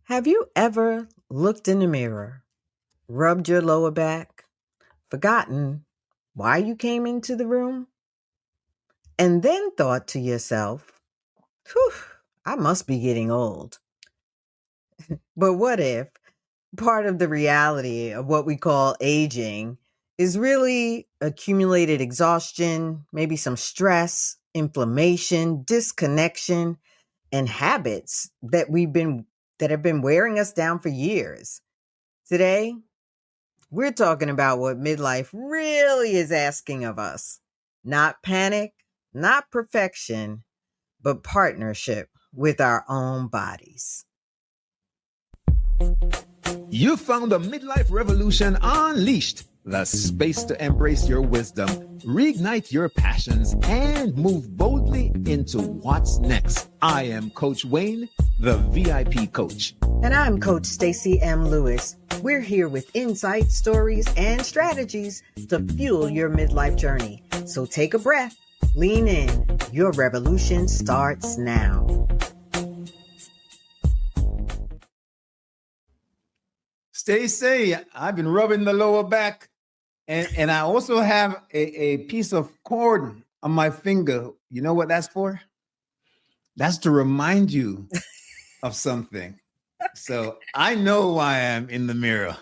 Have you ever looked in the mirror, rubbed your lower back, forgotten why you came into the room, and then thought to yourself, "Whew, I must be getting old." But what if part of the reality of what we call aging is really accumulated exhaustion, maybe some stress, inflammation, disconnection, and habits that have been wearing us down for years? Today, we're talking about what midlife really is asking of us. Not panic, not perfection, but partnership with our own bodies. You found the Midlife Revolution Unleashed, the space to embrace your wisdom, reignite your passions, and move boldly into what's next. I am Coach Wayne, the VIP coach. And I'm Coach Stacy M. Lewis. We're here with insights, stories, and strategies to fuel your midlife journey. So take a breath, lean in. Your revolution starts now. Stacy, I've been rubbing the lower back, and I also have a piece of cord on my finger. You know what that's for? That's to remind you of something. So I know why I'm in the mirror.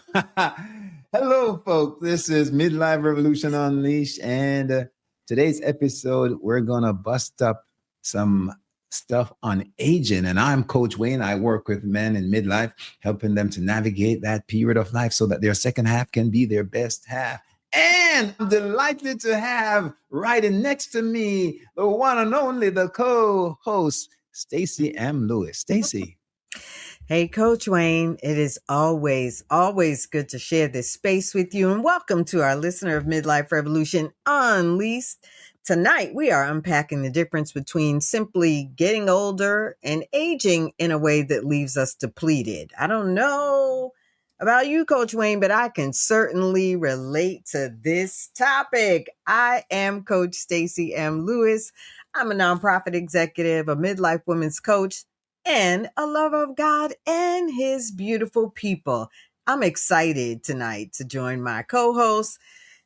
Hello, folks. This is Midlife Revolution Unleashed, and today's episode, we're going to bust up some stuff on aging. And I'm Coach Wayne. I work with men in midlife, helping them to navigate that period of life so that their second half can be their best half. And I'm delighted to have riding next to me, the one and only, the co-host, Stacy M. Lewis. Stacy. Hey, Coach Wayne, it is always good to share this space with you. And welcome to our listener of Midlife Revolution Unleashed. Tonight, we are unpacking the difference between simply getting older and aging in a way that leaves us depleted. I don't know about you, Coach Wayne, but I can certainly relate to this topic. I am Coach Stacy M. Lewis. I'm a nonprofit executive, a midlife women's coach, and a lover of God and his beautiful people. I'm excited tonight to join my co-hosts,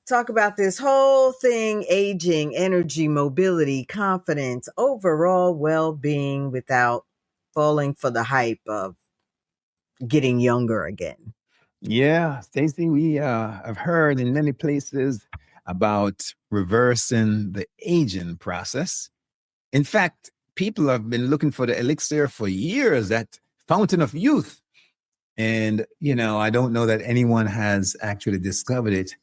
talk about this whole thing, aging, energy, mobility, confidence, overall well-being without falling for the hype of getting younger again. Yeah, Stacey, we have heard in many places about reversing the aging process. In fact, people have been looking for the elixir for years, that fountain of youth. And, I don't know that anyone has actually discovered it.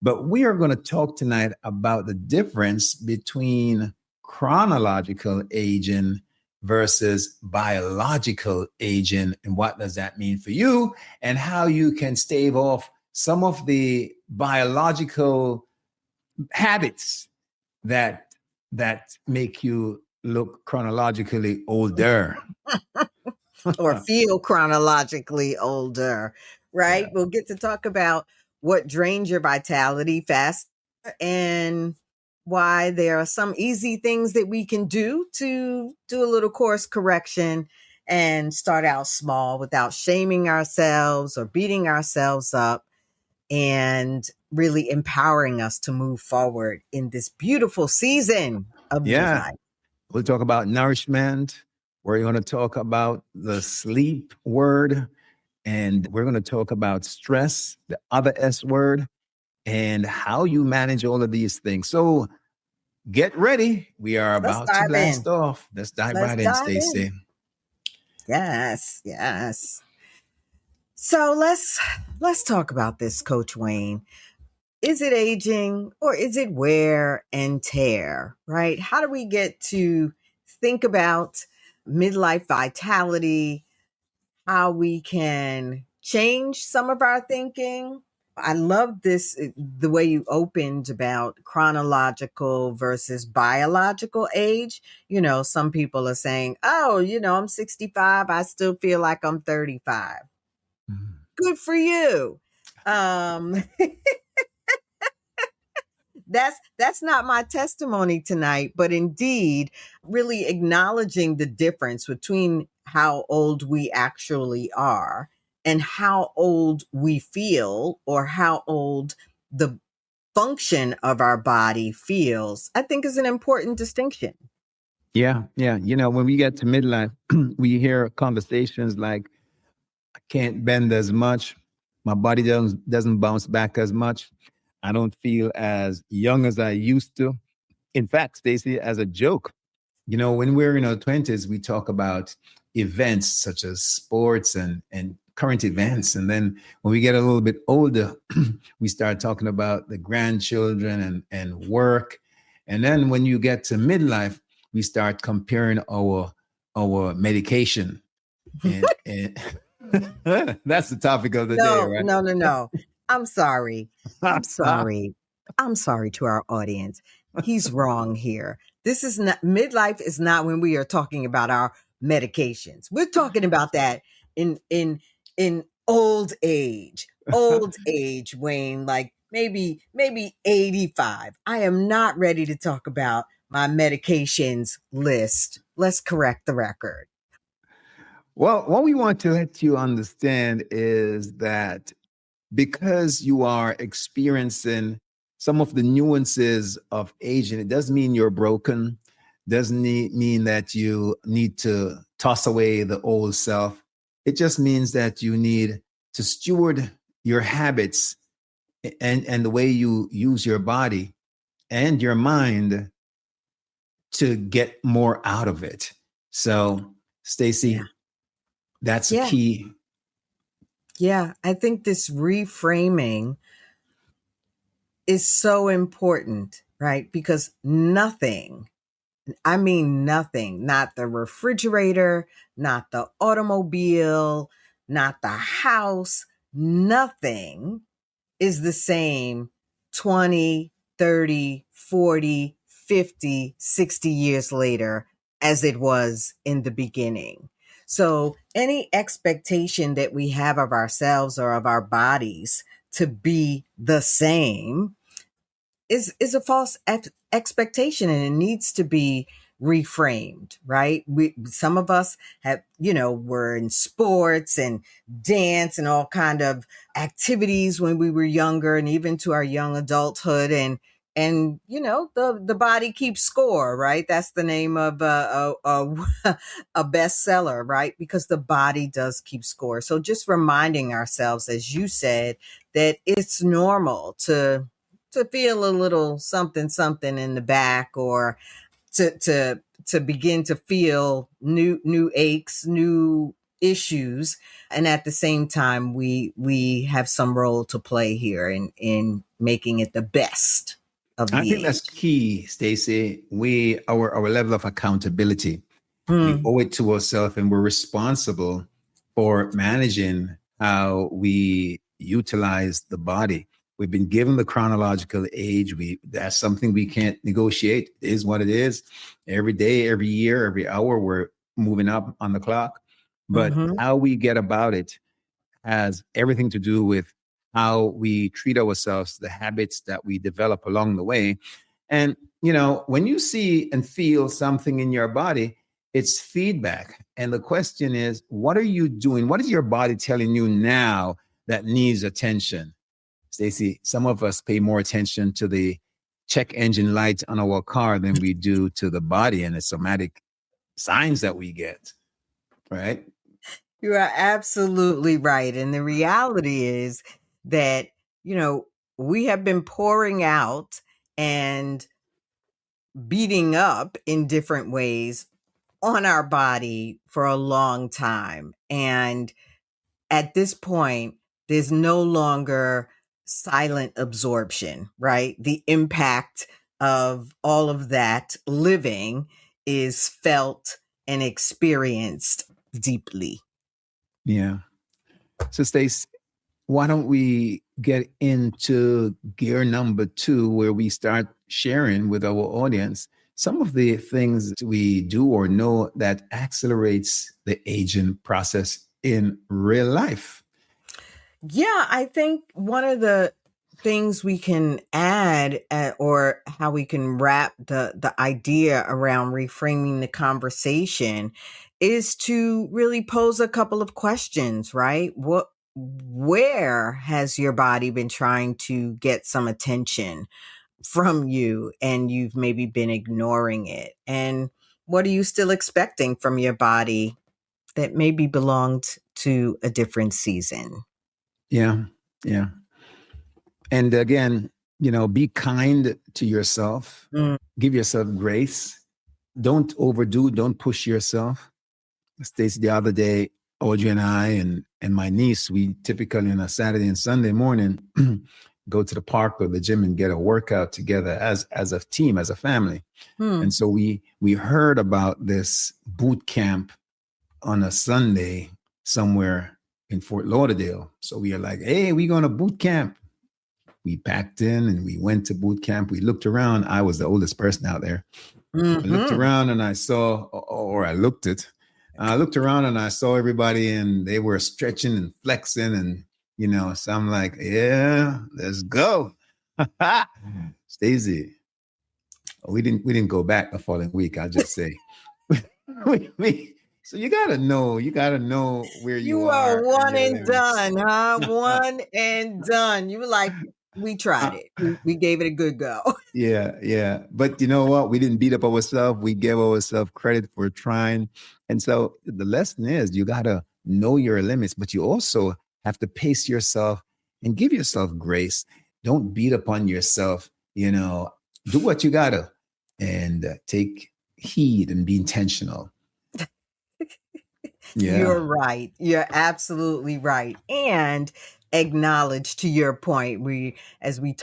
But we are going to talk tonight about the difference between chronological aging versus biological aging. And what does that mean for you? And how you can stave off some of the biological habits that make you look chronologically older. Or feel chronologically older, right? Yeah. We'll get to talk about what drains your vitality faster and why there are some easy things that we can do to do a little course correction and start out small without shaming ourselves or beating ourselves up, and really empowering us to move forward in this beautiful season of midlife. We'll talk about nourishment. We're going to talk about the sleep word, and we're going to talk about stress, the other S word, and how you manage all of these things. So get ready. We are about to blast off. Let's dive right in, Stacey. Yes. So let's talk about this, Coach Wayne. Is it aging or is it wear and tear, right? How do we get to think about midlife vitality, how we can change some of our thinking? I love this, the way you opened about chronological versus biological age. Some people are saying, oh, I'm 65. I still feel like I'm 35. Mm-hmm. Good for you. That's not my testimony tonight, but indeed really acknowledging the difference between how old we actually are and how old we feel, or how old the function of our body feels, I think is an important distinction. Yeah, yeah. When we get to midlife, we hear conversations like, I can't bend as much. My body doesn't bounce back as much. I don't feel as young as I used to. In fact, Stacy, as a joke, when we're in our 20s, we talk about events such as sports and current events. And then when we get a little bit older, we start talking about the grandchildren and work. And then when you get to midlife, we start comparing our medication. And that's the topic of the day, No, right? no, no, no. I'm sorry. I'm sorry. I'm sorry to our audience. He's wrong here. This is not midlife is not when we are talking about our medications. We're talking about that in old age. Old age, Wayne, like maybe 85. I am not ready to talk about my medications list. Let's correct the record. Well, what we want to let you understand is that because you are experiencing some of the nuances of aging, it doesn't mean you're broken, doesn't mean that you need to toss away the old self. It just means that you need to steward your habits and the way you use your body and your mind to get more out of it. So, Yeah. Stacy, that's a Yeah. key. Yeah. I think this reframing is so important, right? Because nothing, I mean, nothing, not the refrigerator, not the automobile, not the house, nothing is the same 20, 30, 40, 50, 60 years later as it was in the beginning. So any expectation that we have of ourselves or of our bodies to be the same is a false expectation, and it needs to be reframed, right? Some of us have, were in sports and dance and all kind of activities when we were younger, and even to our young adulthood, and the body keeps score, right? That's the name of a bestseller, right? Because the body does keep score. So just reminding ourselves, as you said, that it's normal to feel a little something something in the back, or to begin to feel new aches, new issues, and at the same time we have some role to play here in making it the best of I the think that's age. key, Stacey. Our level of accountability, we Hmm. owe it to ourselves, and we're responsible for managing how we utilize the body. We've been given the chronological age. That's something we can't negotiate. It is what it is. Every day, every year, every hour, we're moving up on the clock. But Hmm. how we get about it has everything to do with how we treat ourselves, the habits that we develop along the way. And, when you see and feel something in your body, it's feedback. And the question is, what are you doing? What is your body telling you now that needs attention? Stacy, some of us pay more attention to the check engine light on our car than we do to the body and the somatic signs that we get, right? You are absolutely right. And the reality is that, we have been pouring out and beating up in different ways on our body for a long time. And at this point, there's no longer silent absorption, right? The impact of all of that living is felt and experienced deeply. Yeah. So, Stace, why don't we get into gear number 2, where we start sharing with our audience some of the things we do or know that accelerates the aging process in real life? Yeah, I think one of the things we can add, or how we can wrap the idea around reframing the conversation, is to really pose a couple of questions, right? Where has your body been trying to get some attention from you and you've maybe been ignoring it? And what are you still expecting from your body that maybe belonged to a different season? Yeah. Yeah. And again, be kind to yourself. Mm. Give yourself grace. Don't overdo, don't push yourself. Stacy, the other day, Audrey and I and my niece, we typically on a Saturday and Sunday morning go to the park or the gym and get a workout together as a team, as a family. Hmm. And so we heard about this boot camp on a Sunday somewhere in Fort Lauderdale. So we are like, hey, we're going to boot camp. We packed in and we went to boot camp. We looked around. I was the oldest person out there. Mm-hmm. I looked around and I saw, or I looked it. I looked around and I saw everybody and they were stretching and flexing and, so I'm like, yeah, let's go. Stacy, we didn't go back the following week. I'll just say, so you gotta know where you are are and one your and limits. done, huh? One and done. You were like, we tried it. We gave it a good go. Yeah. But you know what? We didn't beat up ourselves. We gave ourselves credit for trying. And so the lesson is you got to know your limits, but you also have to pace yourself and give yourself grace. Don't beat up on yourself. Do what you got to and take heed and be intentional. Yeah. You're right. You're absolutely right. And acknowledge, to your point, as we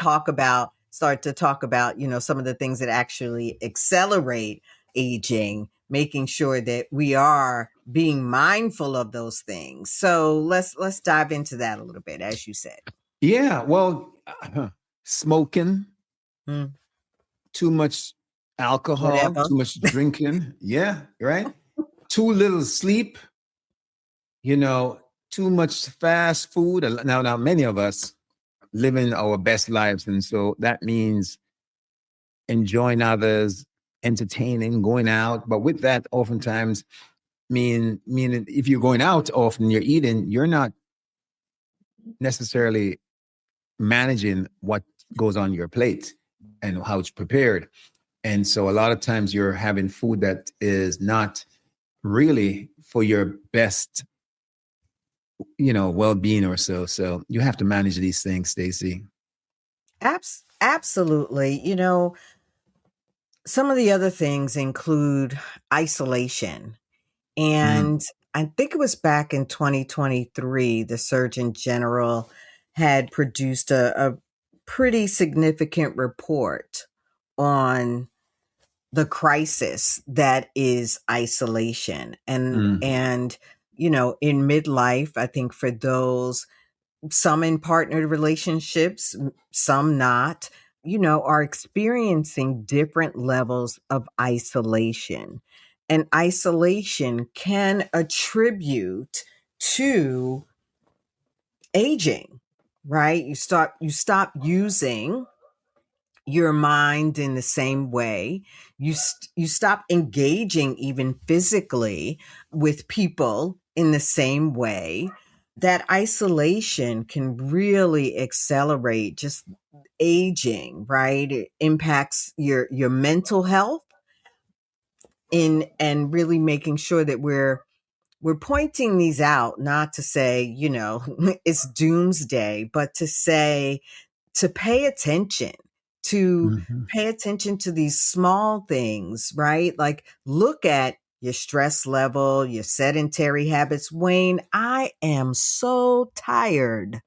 start to talk about, some of the things that actually accelerate aging, making sure that we are being mindful of those things. So let's dive into that a little bit, as you said. Yeah. Well, smoking, Mm. too much alcohol, Whatever. too much drinking. Yeah. Right. Too little sleep. Too much fast food. Now, many of us living our best lives. And so that means enjoying others, entertaining, going out. But with that, oftentimes, meaning if you're going out often, you're eating, you're not necessarily managing what goes on your plate and how it's prepared. And so a lot of times you're having food that is not really for your best well-being or so. So you have to manage these things, Stacy. Absolutely. Some of the other things include isolation. And I think it was back in 2023, the Surgeon General had produced a pretty significant report on the crisis that is isolation. And in midlife, I think for those, some in partnered relationships, some not, are experiencing different levels of isolation. And isolation can attribute to aging, right? You stop using your mind in the same way. You stop engaging even physically with people in the same way. That isolation can really accelerate just aging, right? It impacts your mental health in and really making sure that we're pointing these out, not to say, it's doomsday, but to pay attention, to pay attention to these small things, right? Like look at your stress level, your sedentary habits. Wayne, I am so tired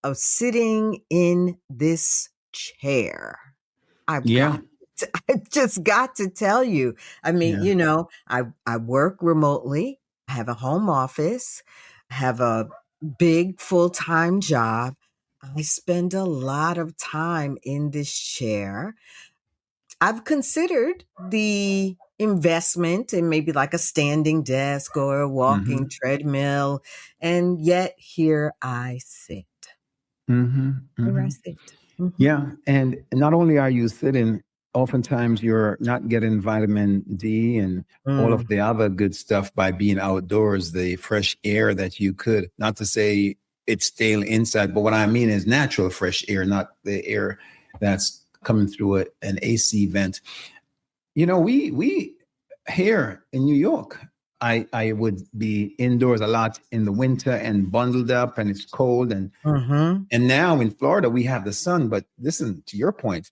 of sitting in this chair. Yeah. I've just got to tell you. I mean, Yeah. I work remotely. I have a home office. I have a big full-time job. I spend a lot of time in this chair. I've considered the investment in maybe like a standing desk or a walking treadmill, and yet here I sit. Here I sit. Mhm. Yeah. And not only are you sitting, oftentimes you're not getting vitamin D and all of Mm, the other good stuff by being outdoors, the fresh air that you could, not to say it's stale inside, but what I mean is natural fresh air, not the air that's coming through an AC vent. You know, we here in New York, I would be indoors a lot in the winter and bundled up and it's cold mm-hmm. and now in Florida we have the sun, but listen to your point,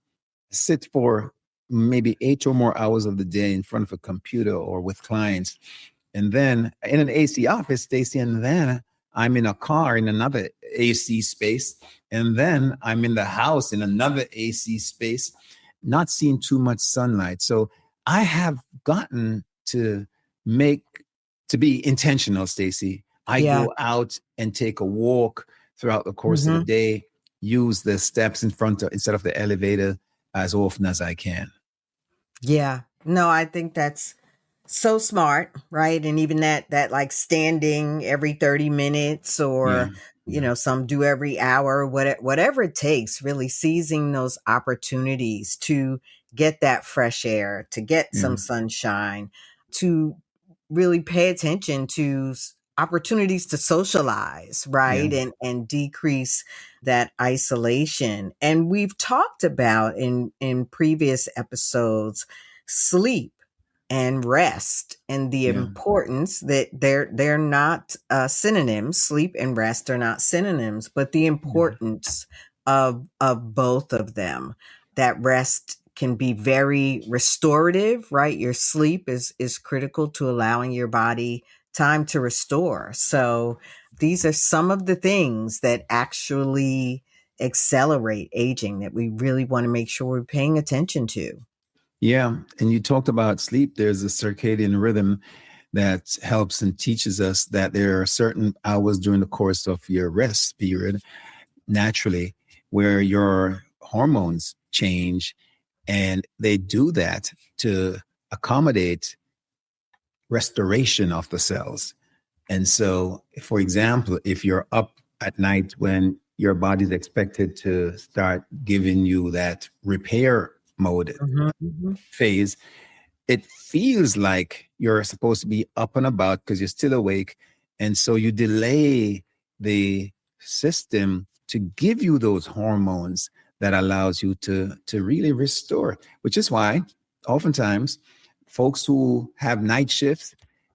sit for maybe 8 or more hours of the day in front of a computer or with clients. And then in an AC office, Stacy, and then I'm in a car in another AC space. And then I'm in the house in another AC space, not seeing too much sunlight. So I have gotten to make to be intentional, Stacy. I Yeah. go out and take a walk throughout the course of the Mm-hmm. day, use the steps in front of instead of the elevator as often as I can. Yeah. No, I think that's so smart, right? And even that like standing every 30 minutes Yeah. or, Yeah. some do every hour, whatever it takes, really seizing those opportunities to get that fresh air, to get Yeah. some sunshine, to really pay attention to opportunities to socialize, Yeah. right? And decrease that isolation. And we've talked about in previous episodes sleep and rest and the Yeah. importance that they're not synonyms. Sleep and rest are not synonyms, but the Yeah. importance of both of them. That rest can be very restorative, right? Your sleep is critical to allowing your body time to restore. So these are some of the things that actually accelerate aging that we really want to make sure we're paying attention to. Yeah. And you talked about sleep. There's a circadian rhythm that helps and teaches us that there are certain hours during the course of your rest period naturally where your hormones change. And they do that to accommodate restoration of the cells. And so, for example, if you're up at night when your body's expected to start giving you that repair mode Mhm. phase, it feels like you're supposed to be up and about because you're still awake. And so you delay the system to give you those hormones that allows you to really restore, which is why oftentimes folks who have night shifts,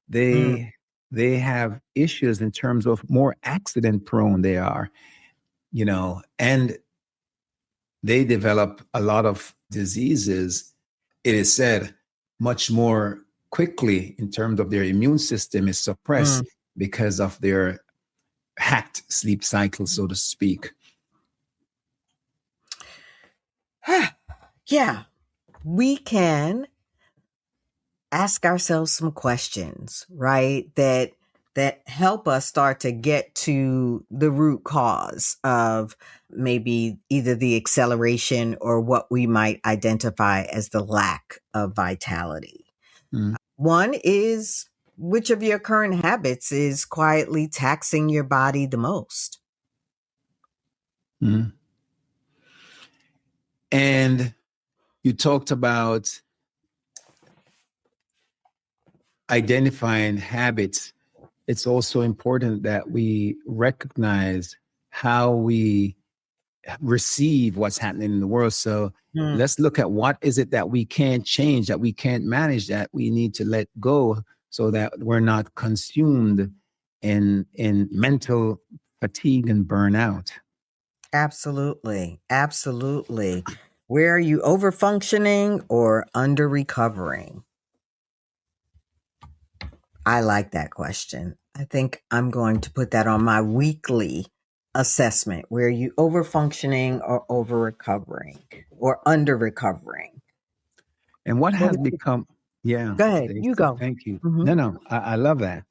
Mm. they have issues in terms of more accident prone they are, and they develop a lot of diseases, it is said, much more quickly in terms of their immune system is suppressed Mm. because of their hacked sleep cycle, so to speak. Yeah, we can ask ourselves some questions, right? That help us start to get to the root cause of maybe either the acceleration or what we might identify as the lack of vitality. Mm. One is, which of your current habits is quietly taxing your body the most? Mm. And you talked about identifying habits. It's also important that we recognize how we receive what's happening in the world. So Mm. let's look at what is it that we can't change, that we can't manage, that we need to let go so that we're not consumed in mental fatigue and burnout. Absolutely. Absolutely. Where are you over functioning or under recovering? I like that question. I think I'm going to put that on my weekly assessment. Where are you over functioning or over recovering or under recovering? And what What has is it? become, yeah, Go ahead. You Stacey, go. thank you. Hmm. No, I love that.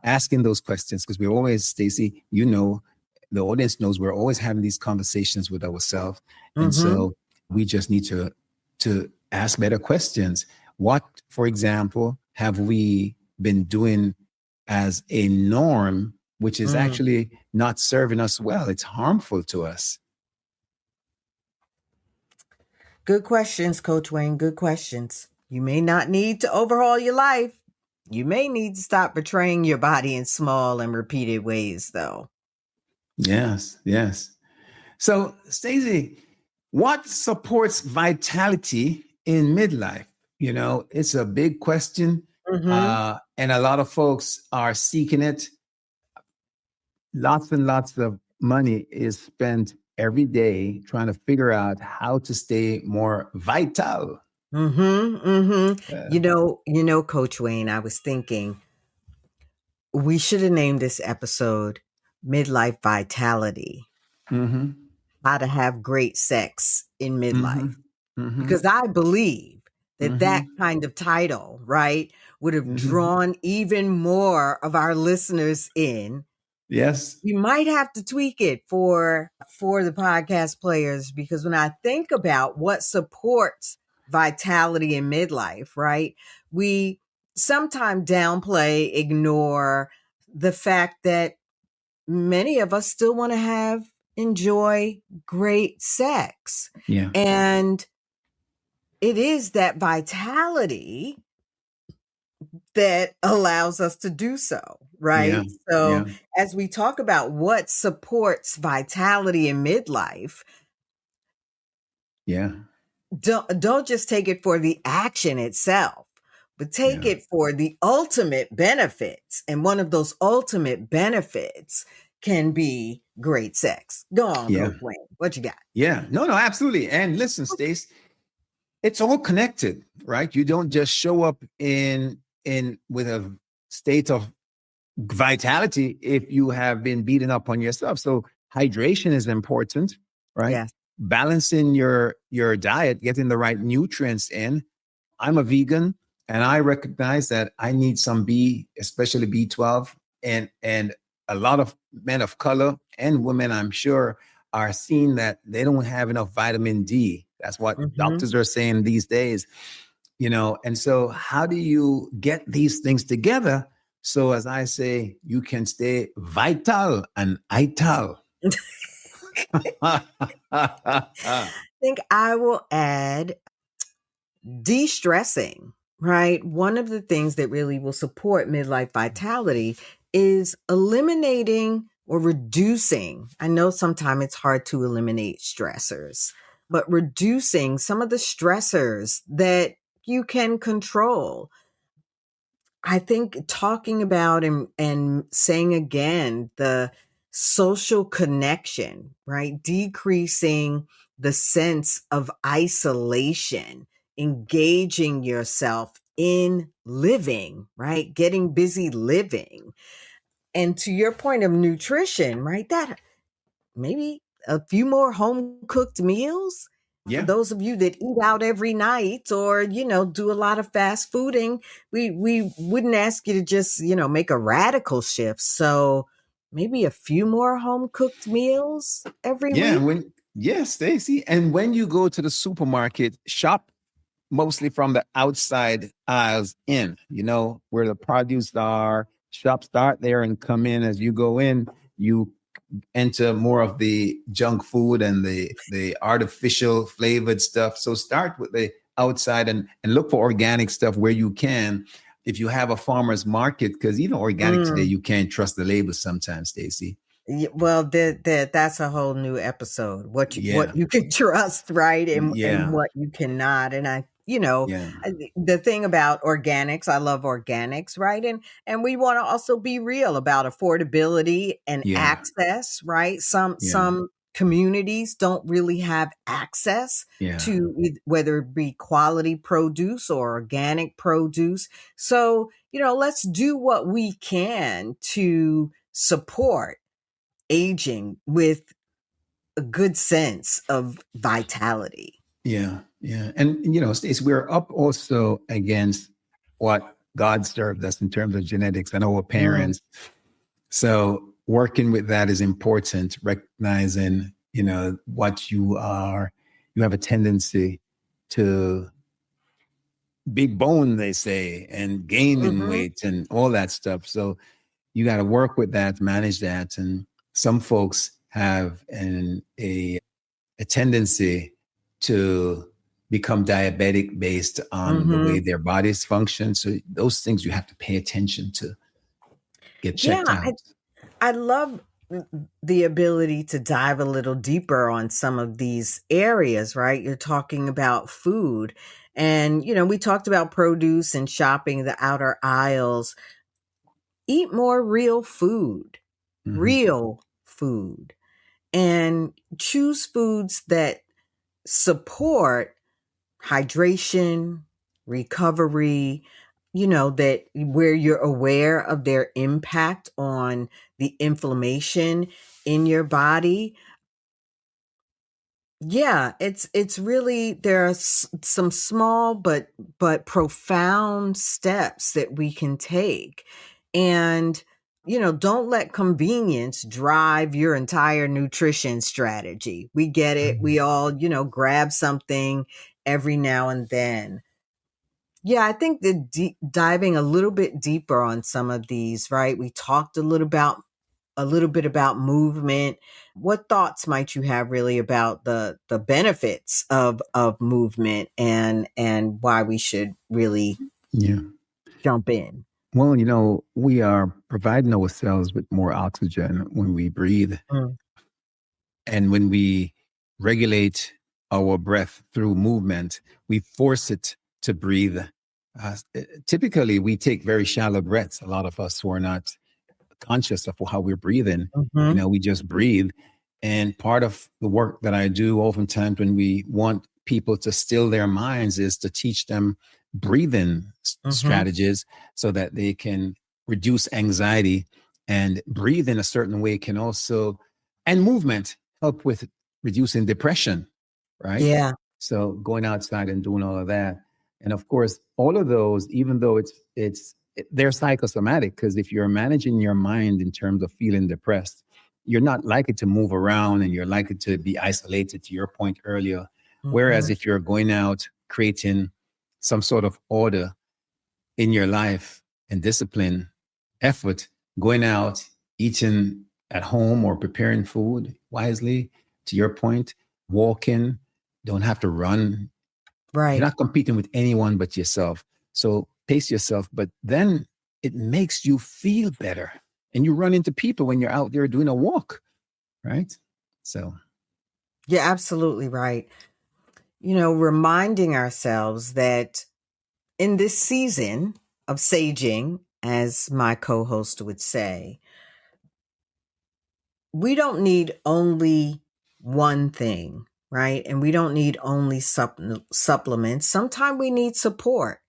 Asking those questions because we're always, Stacey, the audience knows we're always having these conversations with ourselves. And Hmm. so we just need to ask better questions. What, for example, have we been doing as a norm, which is Mm. actually not serving us well? It's harmful to us. Good questions, Coach Wayne. Good questions. You may not need to overhaul your life. You may need to stop betraying your body in small and repeated ways, though. Yes, yes. So, Stacey, what supports vitality in midlife? It's a big question, Mm-hmm. and a lot of folks are seeking it. Lots and lots of money is spent every day trying to figure out how to stay more vital. Mm-hmm. Mm-hmm. Uh, Coach Wayne, I was thinking we should have named this episode Midlife Vitality. mm-hmm, How to have great sex in midlife. mm-hmm, mm-hmm, Because I believe that mm-hmm, that kind of title, right, would have mm-hmm. drawn even more of our listeners in. Yes. We might have to tweak it for the podcast players, because when I think about what supports vitality in midlife, right, we sometimes downplay, ignore the fact that many of us still want to enjoy great sex. Yeah. And it is that vitality that allows us to do so, Yeah. right? Yeah. So, as we talk about what supports vitality in midlife, Yeah. don't just take it for the action itself, but take Yeah. it for the ultimate benefits. And one of those ultimate benefits can be great sex. Go on, Yeah. Coach Wayne. What you got? Yeah. No, absolutely. And listen, Stace, it's all connected, right? You don't just show up in with a state of vitality if you have been beaten up on yourself. So hydration is important, right? Yes. Balancing your diet, getting the right nutrients in. I'm a vegan, and I recognize that I need some B, especially B12, and a lot of men of color and women, I'm sure, are seeing that they don't have enough vitamin D. That's what Mm-hmm. doctors are saying these days. And so how do you get these things together? So as I say, you can stay vital and ital. I think I will add de-stressing, right? One of the things that really will support midlife vitality is eliminating or reducing. I know sometimes it's hard to eliminate stressors, but reducing some of the stressors that you can control. I think talking about and saying again the social connection, right? Decreasing the sense of isolation, engaging yourself in living, right? Getting busy living. And to your point of nutrition, right? That maybe a few more home cooked meals for Yeah. those of you that eat out every night, or do a lot of fast fooding. We wouldn't ask you to just make a radical shift. So maybe a few more home cooked meals every Yeah. week. Stacy. And when you go to the supermarket, shop mostly from the outside aisles in, where the produce are. Shop start there and come in. As you go in, you enter more of the junk food and the artificial flavored stuff. So start with the outside and look for organic stuff where you can. If you have a farmer's market, because even organic today, Mm. you can't trust the labels sometimes, Stacy. Well, that's a whole new episode. What Yeah. you can trust, right, and Yeah. what you cannot. And Yeah. the thing about organics, I love organics, right, and we want to also be real about affordability and Yeah. access, right. Yeah. Some communities don't really have access Yeah. to whether it be quality produce or organic produce. So let's do what we can to support aging with a good sense of vitality. Yeah. Yeah. And Stacey, we're up also against what God served us in terms of genetics and our Mm, parents. So working with that is important, recognizing, what you are. You have a tendency to big bone, they say, and gaining mhm, weight and all that stuff. So you got to work with that, manage that. And some folks have a tendency to become diabetic based on the way their bodies function. So those things you have to pay attention to, get Yeah, checked out. I love the ability to dive a little deeper on some of these areas, right? You're talking about food. And, we talked about produce and shopping the outer aisles. Eat more Mhm. real food, and choose foods that support hydration, recovery, that where you're aware of their impact on the inflammation in your body. Yeah, it's really there are some small but profound steps that we can take. And don't let convenience drive your entire nutrition strategy. We get it. We all, grab something every now and then. Yeah, I think the diving a little bit deeper on some of these, right? We talked a little bit about movement. What thoughts might you have really about the benefits of movement and why we should really Yeah. jump in? Well, we are providing ourselves with more oxygen when we breathe. Mm, And when we regulate our breath through movement, we force it to breathe. Typically, we take very shallow breaths. A lot of us who are not conscious of how we're breathing, mhm, we just breathe. And part of the work that I do oftentimes when we want people to still their minds is to teach them breathing mhm. strategies so that they can reduce anxiety. And breathe in a certain way can also, and movement help with reducing depression, right? Yeah. So going outside and doing all of that. And of course, all of those, even though they're psychosomatic, because if you're managing your mind in terms of feeling depressed, you're not likely to move around and you're likely to be isolated, to your point earlier. Whereas Mhm. if you're going out creating some sort of order in your life and discipline, effort, going out, eating at home or preparing food wisely, to your point, walking, don't have to run. You're Right. not competing with anyone but yourself. So pace yourself, but then it makes you feel better. And you run into people when you're out there doing a walk, right? So, You're absolutely right. Reminding ourselves that in this season of saging, as my co-host would say, we don't need only one thing, right? And we don't need only supplements. Sometimes we need support.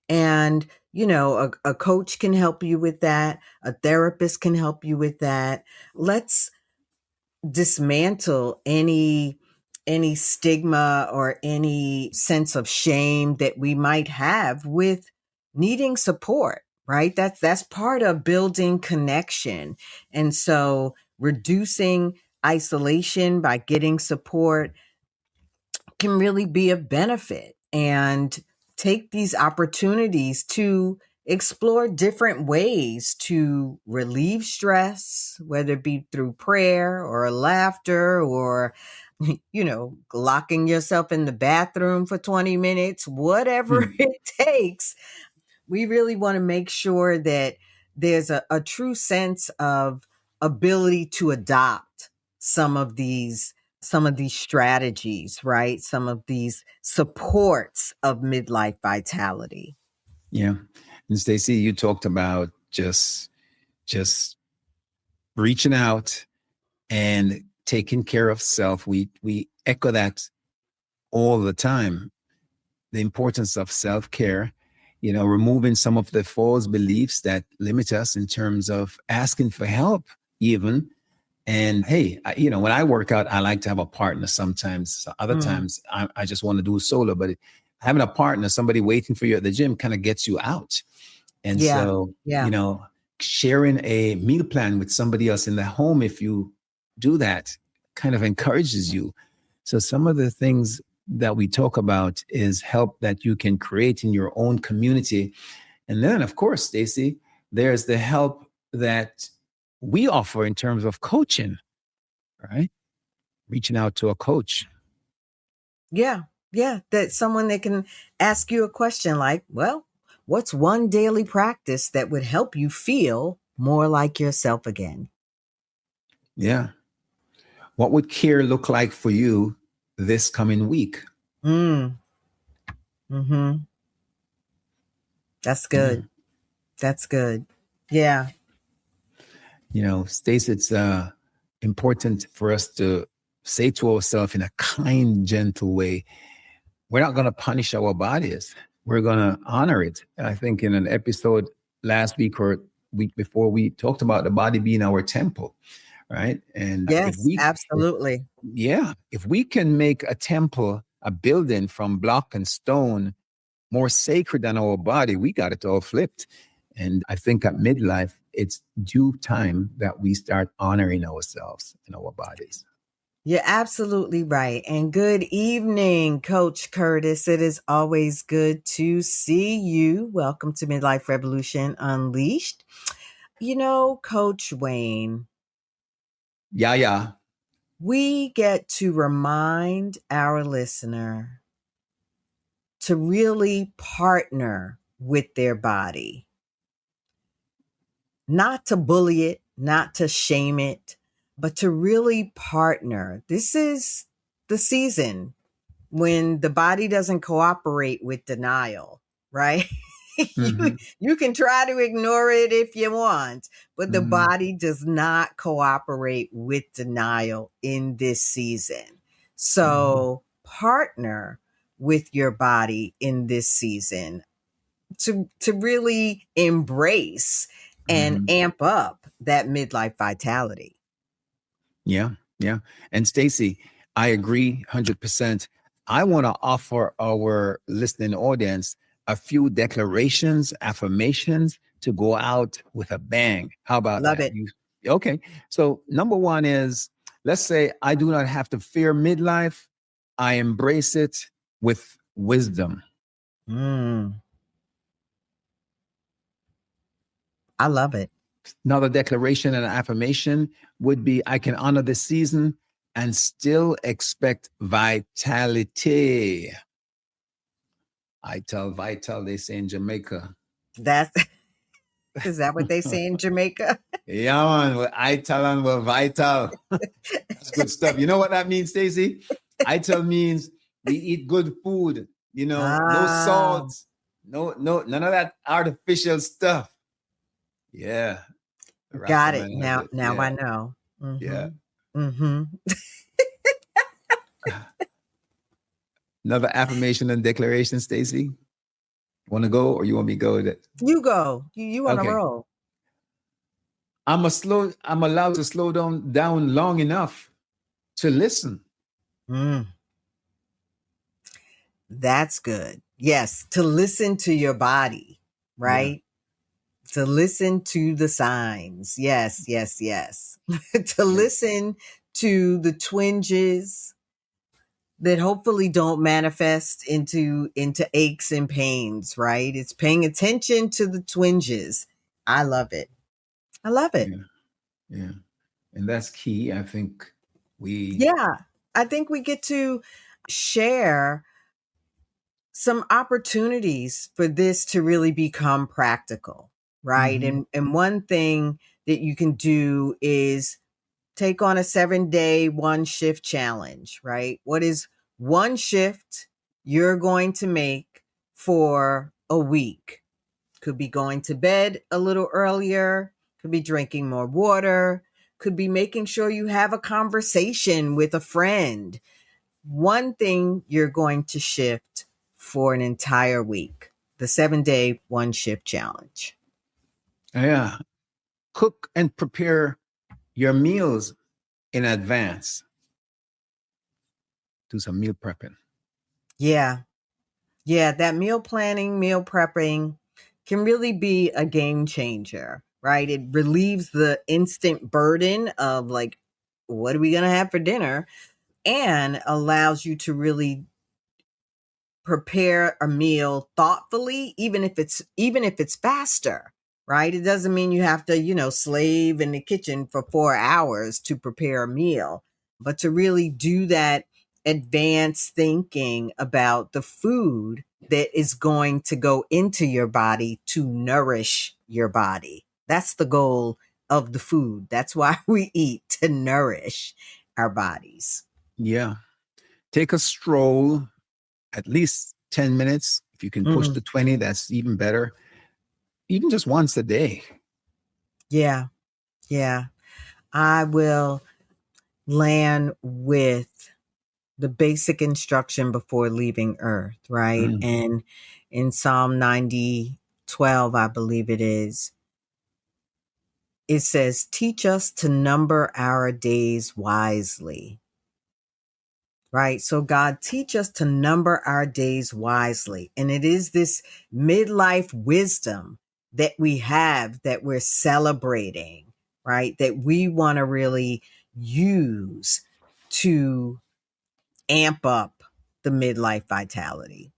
And, a coach can help you with that. A therapist can help you with that. Let's dismantle any stigma or any sense of shame that we might have with needing support, right? That's part of building connection. And so reducing isolation by getting support can really be a benefit, and take these opportunities to explore different ways to relieve stress, whether it be through prayer or laughter or, locking yourself in the bathroom for 20 minutes, whatever hmm, it takes. We really want to make sure that there's a true sense of ability to adopt some of these some of these strategies, right? Some of these supports of midlife vitality. yeah. And Stacy, you talked about just reaching out and taking care of self. We echo that all the time. The importance of self-care, removing some of the false beliefs that limit us in terms of asking for help, even. And hey, when I work out, I like to have a partner sometimes. Other Mm, times, I just want to do solo. But having a partner, somebody waiting for you at the gym, kind of gets you out. And yeah, so, yeah, sharing a meal plan with somebody else in the home, if you do that, kind of encourages you. So some of the things that we talk about is help that you can create in your own community. And then, of course, Stacy, there's the help that we offer in terms of coaching, right? Reaching out to a coach. yeah. Yeah, that someone that can ask you a question like, well, what's one daily practice that would help you feel more like yourself again? Yeah. What would care look like for you this coming week? Mm, mm-hmm. That's Yeah. good. That's good. Yeah. Stace, it's important for us to say to ourselves in a kind, gentle way, we're not going to punish our bodies. We're going to honor it. I think in an episode last week or week before, we talked about the body being our temple, right? And Yes, absolutely. if we can make a temple, a building from block and stone more sacred than our body, we got it all flipped. And I think at midlife, it's due time that we start honoring ourselves and our bodies. You're absolutely right. And good evening, Coach Curtis. It is always good to see you. Welcome to Midlife Revolution Unleashed. Coach Wayne, Yeah, yeah. we get to remind our listener to really partner with their body, not to bully it, not to shame it, but to really partner. This is the season when the body doesn't cooperate with denial, right? you, Mm-hmm. you can try to ignore it if you want, but the Mm-hmm. body does not cooperate with denial in this season. So partner with your body in this season to really embrace and Mm-hmm. amp up that midlife vitality. Yeah, yeah. And Stacy, I agree 100%. I want to offer our listening audience a few declarations, affirmations to go out with a bang. How about Love that? it. Okay. So, number one is, let's say I do not have to fear midlife. I embrace it with wisdom. Mm, I love it. Another declaration and affirmation would be, I can honor the season and still expect vitality. I tell vital, they say in Jamaica. That's Is that what they say in Jamaica? Yeah, man. Well, I tell them we're vital. That's good stuff. You know what that means, Stacey? I tell means we eat good food, no Ah, salt, none of that artificial stuff. Yeah. The got it. Rastaman has Now, it. now I Yeah. know. Yeah. Mm-hmm. Mm-hmm. Another affirmation and declaration, Stacey. Want to go or you want me to go with it? You go. You on a Okay. roll. I'm allowed to slow down long enough to listen. Mm, that's good. Yes, to listen to your body, Yeah. right? To listen to the signs. Yes, yes, yes. To Yeah. listen to the twinges that hopefully don't manifest into aches and pains, right? It's paying attention to the twinges. I love it. I love it. Yeah. Yeah. And that's key. I think we Yeah. I think we get to share some opportunities for this to really become practical, right? Mhm. And one thing that you can do is take on a 7-day, one shift challenge, right? What is one shift you're going to make for a week? Could be going to bed a little earlier, could be drinking more water, could be making sure you have a conversation with a friend. One thing you're going to shift for an entire week, the 7-day, one shift challenge. Yeah. Cook and prepare your meals in advance. Do some meal prepping. Yeah. Yeah. That meal planning, meal prepping can really be a game changer, right? It relieves the instant burden of like, what are we going to have for dinner? And allows you to really prepare a meal thoughtfully, even if it's faster, right? It doesn't mean you have to, slave in the kitchen for 4 hours to prepare a meal, but to really do that advanced thinking about the food that is going to go into your body to nourish your body. That's the goal of the food. That's why we eat, to nourish our bodies. Yeah. Take a stroll, at least 10 minutes. If you can push to 20, that's even better. Even just once a day. Yeah. Yeah. I will land with the basic instruction before leaving Earth, right? And in Psalm 90:12, I believe it is, it says, teach us to number our days wisely, right? So God, teach us to number our days wisely. And it is this midlife wisdom that we have, that we're celebrating, right? That we want to really use to amp up the midlife vitality.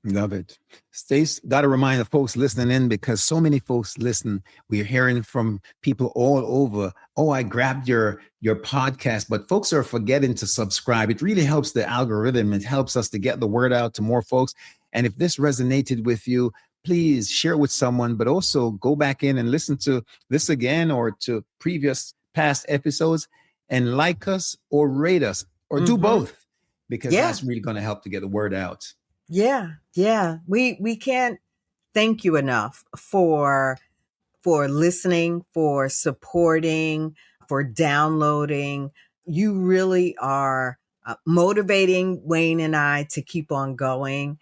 Love it. Stace, got to remind the folks listening in, because so many folks listen. We're hearing from people all over. Oh, I grabbed your podcast, but folks are forgetting to subscribe. It really helps the algorithm. It helps us to get the word out to more folks. And if this resonated with you, please share it with someone, but also go back in and listen to this again or to past episodes, and like us or rate us or do both, because that's really going to help to get the word out. Yeah. Yeah. We can't thank you enough for listening, for supporting, for downloading. You really are motivating Wayne and I to keep on going,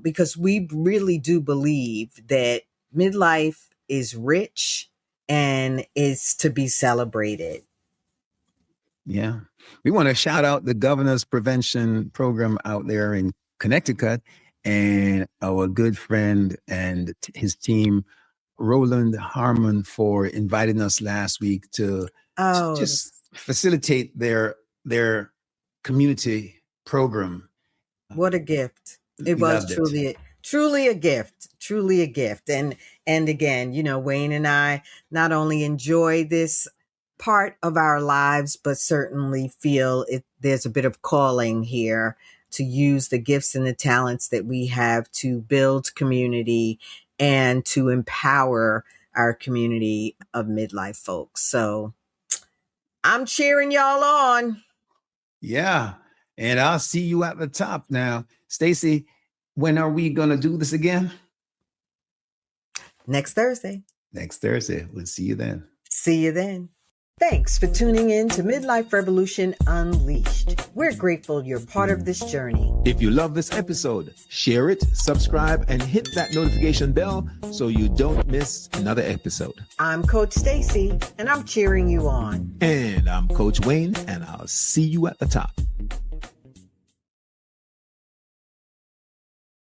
because we really do believe that midlife is rich and is to be celebrated. Yeah. We want to shout out the Governor's Prevention Program out there in Connecticut, and our good friend and his team, Roland Harmon, for inviting us last week to just facilitate their community program. What a gift. It was truly a gift. And again, Wayne and I not only enjoy this part of our lives, but certainly feel there's a bit of calling here to use the gifts and the talents that we have to build community and to empower our community of midlife folks. So I'm cheering y'all on. Yeah. And I'll see you at the top now. Stacy, when are we going to do this again? Next Thursday. Next Thursday. We'll see you then. See you then. Thanks for tuning in to Midlife Revolution Unleashed. We're grateful you're part of this journey. If you love this episode, share it, subscribe, and hit that notification bell so you don't miss another episode. I'm Coach Stacy, and I'm cheering you on. And I'm Coach Wayne, and I'll see you at the top.